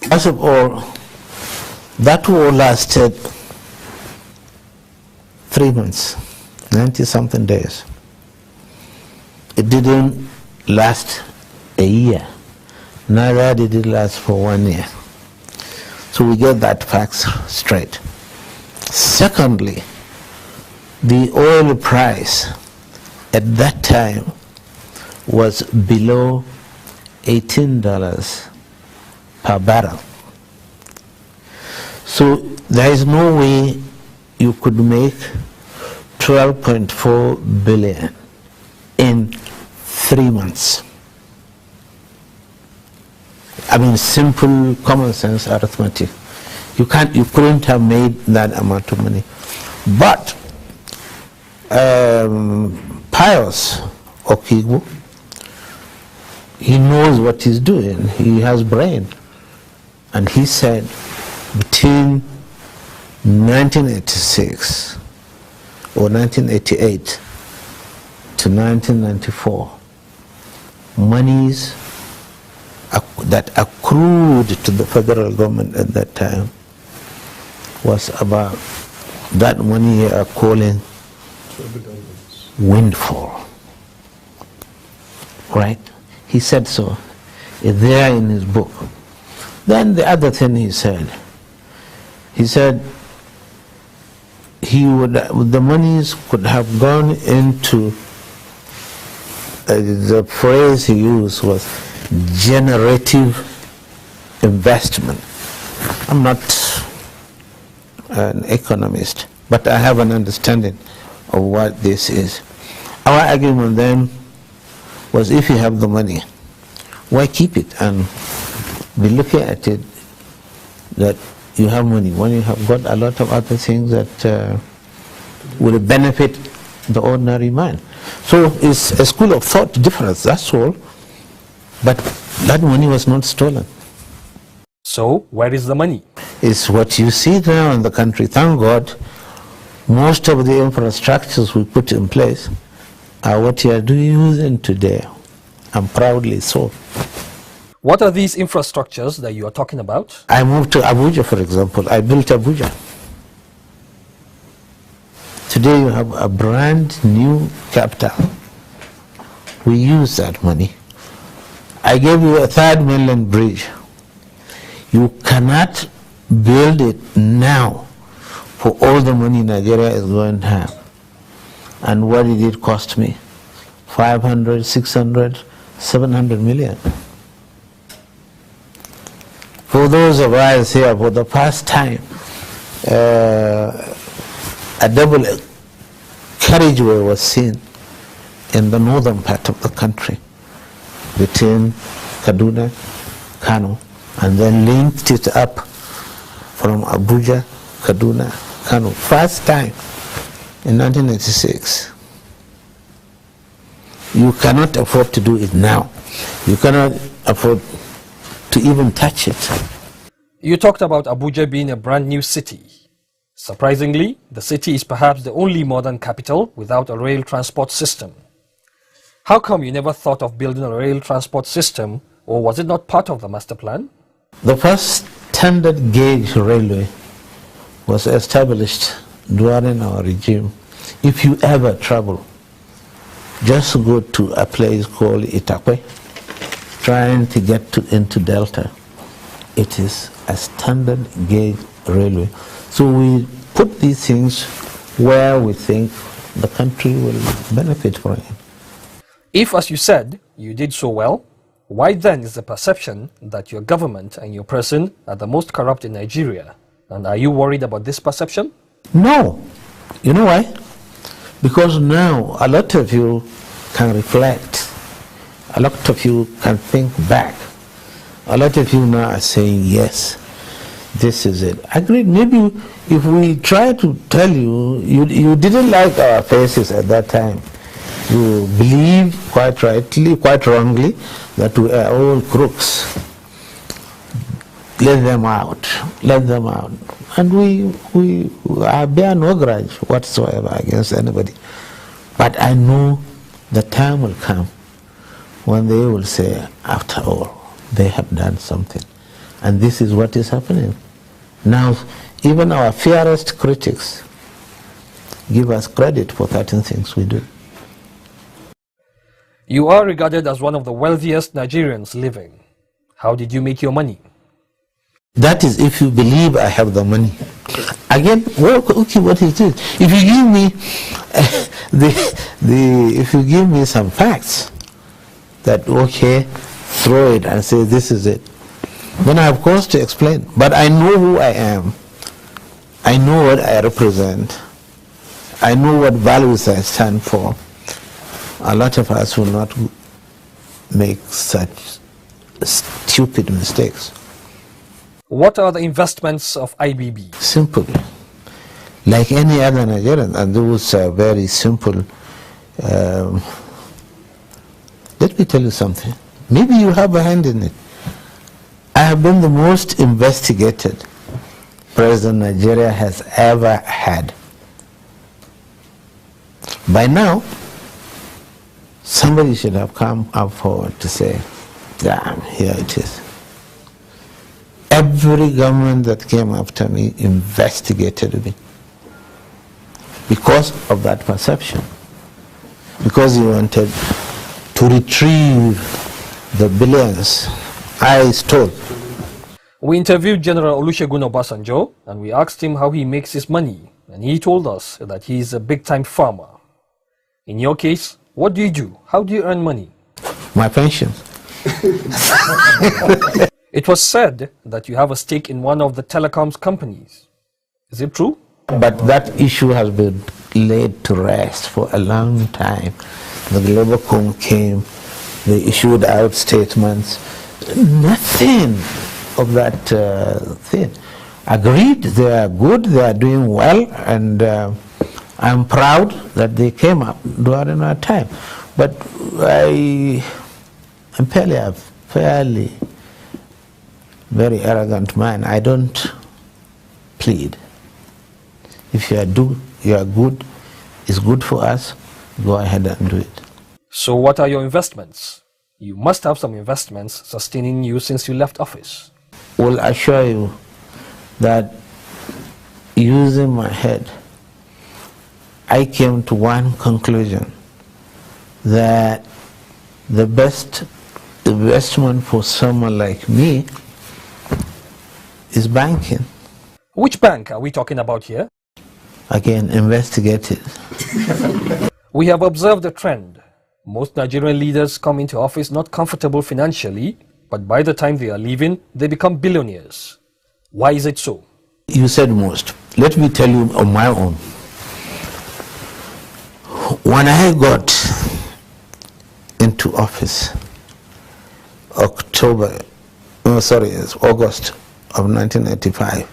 First of all, that war lasted 3 months, 90-something days. It didn't last a year, neither did it last for 1 year. So we get that facts straight. Secondly, the oil price at that time was below $18 per barrel. So there is no way you could make 12.4 billion in 3 months. I mean, simple common sense arithmetic. You couldn't have made that amount of money. But Pius Okigbo, he knows what he's doing. He has brain. And he said between 1986 or 1988 to 1994, monies that accrued to the federal government at that time was about, that money you are calling windfall. Right? He said so. It's there in his book. Then the other thing he said the monies could have gone into, the phrase he used was generative investment. I'm not an economist, but I have an understanding of what this is. Our argument then was, if you have the money, why keep it and be looking at it that you have money when you have got a lot of other things that will benefit the ordinary man? So it's a school of thought difference, that's all. But that money was not stolen. So where is the money? It's what you see now in the country. Thank God, most of the infrastructures we put in place are what you are using today, and proudly so. What are these infrastructures that you are talking about? I moved to Abuja, for example. I built Abuja. Today you have a brand new capital. We use that money. I gave you a 3rd mainland bridge. You cannot build it now for all the money Nigeria is going to have. And what did it cost me? 500, 600, 700 million. For those of us here, for the first time, a double carriageway was seen in the northern part of the country, between Kaduna, Kano, and then linked it up from Abuja, Kaduna, Kano. First time in 1986. You cannot afford to do it now. You cannot afford to even touch it. You talked about Abuja being a brand new city. Surprisingly, the city is perhaps the only modern capital without a rail transport system. How come you never thought of building a rail transport system, or was it not part of the master plan? The first standard gauge railway was established during our regime. If you ever travel, just go to a place called Itakwe, trying to get into Delta. It is a standard gauge railway. So we put these things where we think the country will benefit from it. If, as you said, you did so well, why then is the perception that your government and your person are the most corrupt in Nigeria? And are you worried about this perception? No. You know why? Because now a lot of you can reflect. A lot of you can think back. A lot of you now are saying, yes, this is it. Agreed. Maybe if we try to tell you, you didn't like our faces at that time. You believe quite rightly, quite wrongly, that we are all crooks. Let them out. Let them out. And we bear no grudge whatsoever against anybody. But I know the time will come when they will say, after all, they have done something. And this is what is happening. Now, even our fiercest critics give us credit for certain things we do. You are regarded as one of the wealthiest Nigerians living. How did you make your money? That is if you believe I have the money. Again, well, okay, what is this? If you give me if you give me some facts that okay, throw it and say this is it, then I have cause to explain. But I know who I am. I know what I represent. I know what values I stand for. A lot of us will not make such stupid mistakes. What are the investments of IBB? Simple. Like any other Nigerian, and those are very simple. Let me tell you something. Maybe you have a hand in it. I have been the most investigated president Nigeria has ever had. By now, somebody should have come up forward to say, damn, here it is. Every government that came after me investigated me because of that perception, because he wanted to retrieve the billions I stole. We interviewed General Olusegun Obasanjo and we asked him how he makes his money, and he told us that he is a big-time farmer. In your case, what do you do? How do you earn money? My pension. It was said that you have a stake in one of the telecoms companies. Is it true? But that issue has been laid to rest for a long time. The Globacom came, they issued out statements. Nothing of that thing. Agreed, they are good, they are doing well, and I'm proud that they came up during our time. But I'm fairly very arrogant man. I don't plead. If you are good, it's good for us, go ahead and do it. So what are your investments? You must have some investments sustaining you since you left office. Will assure you that using my head, I came to one conclusion, that the best investment for someone like me is banking. Which bank are we talking about here? Again, investigate it. We have observed a trend. Most Nigerian leaders come into office not comfortable financially, but by the time they are leaving, they become billionaires. Why is it so? You said most. Let me tell you on my own. When I got into office, August of 1985,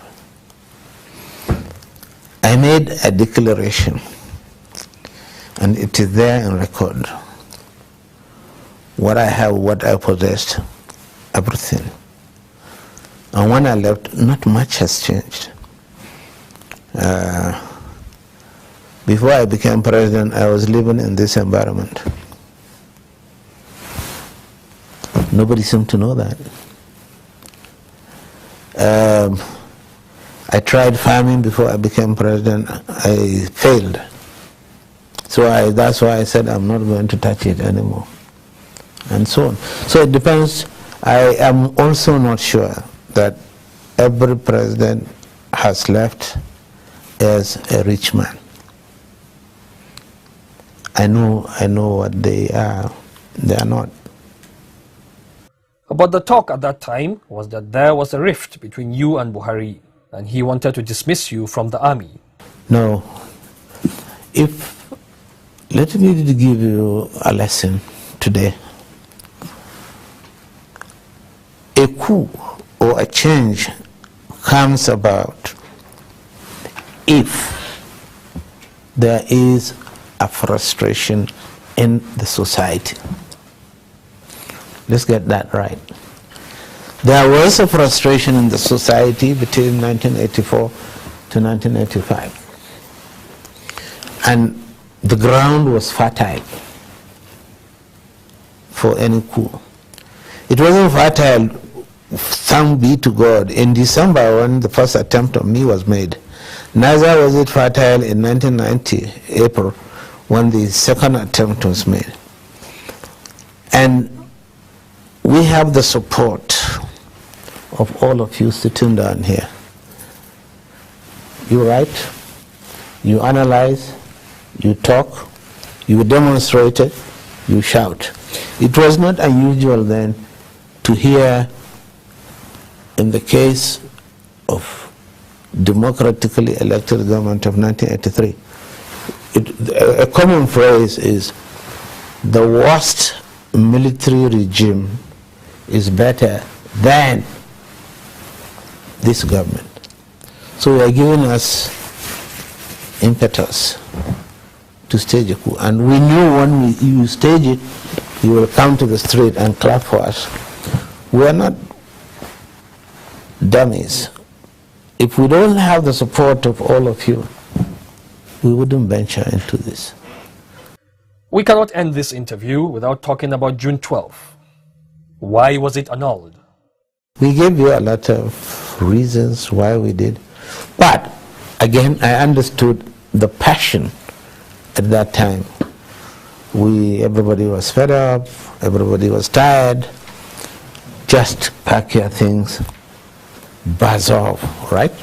I made a declaration, and it is there in record. What I have, what I possessed, everything. And when I left, not much has changed. Before I became president, I was living in this environment. Nobody seemed to know that. I tried farming before I became president. I failed. So that's why I said I'm not going to touch it anymore. And so on. So it depends. I am also not sure that every president has left as a rich man. I know what they are. They are not. But the talk at that time was that there was a rift between you and Buhari, and he wanted to dismiss you from the army. No. Let me give you a lesson today. A coup or a change comes about if there is a frustration in the society. Let's get that right. There was a frustration in the society between 1984 to 1985. And the ground was fertile for any coup. It wasn't fertile, thank be to God, in December when the first attempt on me was made. Neither was it fertile in 1990, April, when the second attempt was made. And we have the support of all of you sitting down here. You write, you analyze, you talk, you demonstrate it, you shout. It was not unusual then to hear, in the case of democratically elected government of 1983, a common phrase is, the worst military regime is better than this government. So they are giving us impetus to stage a coup. And we knew when you stage it, you will come to the street and clap for us. We are not dummies. If we don't have the support of all of you, we wouldn't venture into this. We cannot end this interview without talking about June 12th. Why was it annulled? We gave you a lot of reasons why we did. But, again, I understood the passion at that time. Everybody was fed up, everybody was tired. Just pack your things, buzz off, right?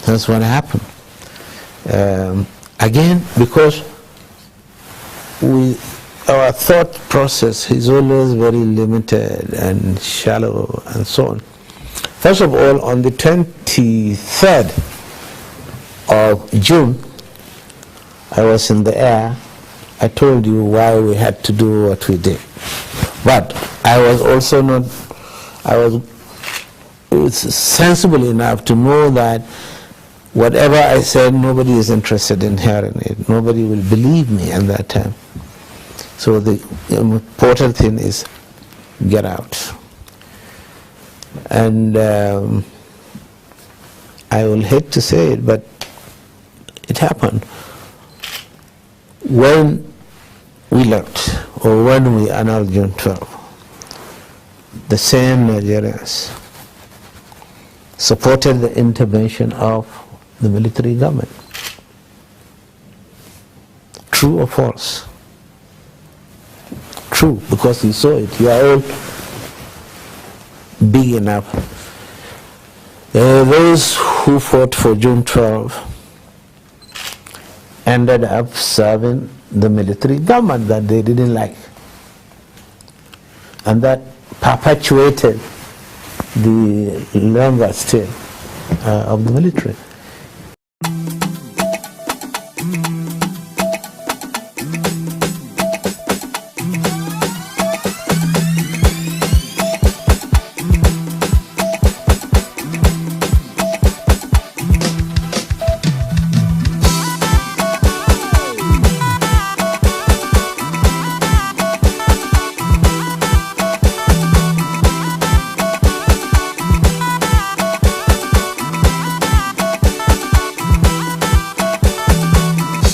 That's what happened. Again, because our thought process is always very limited and shallow and so on. First of all, on the 23rd of June, I was in the air. I told you why we had to do what we did. But I was also not, I was sensible enough to know that whatever I said, nobody is interested in hearing it. Nobody will believe me at that time. So the important thing is get out. And I will hate to say it, but it happened. When we left, or when we annulled June 12, the same Nigerians supported the intervention of the military government. True or false? True, because you saw it. You are all big enough. Those who fought for June 12 ended up serving the military government that they didn't like. And that perpetuated the longer stay of the military.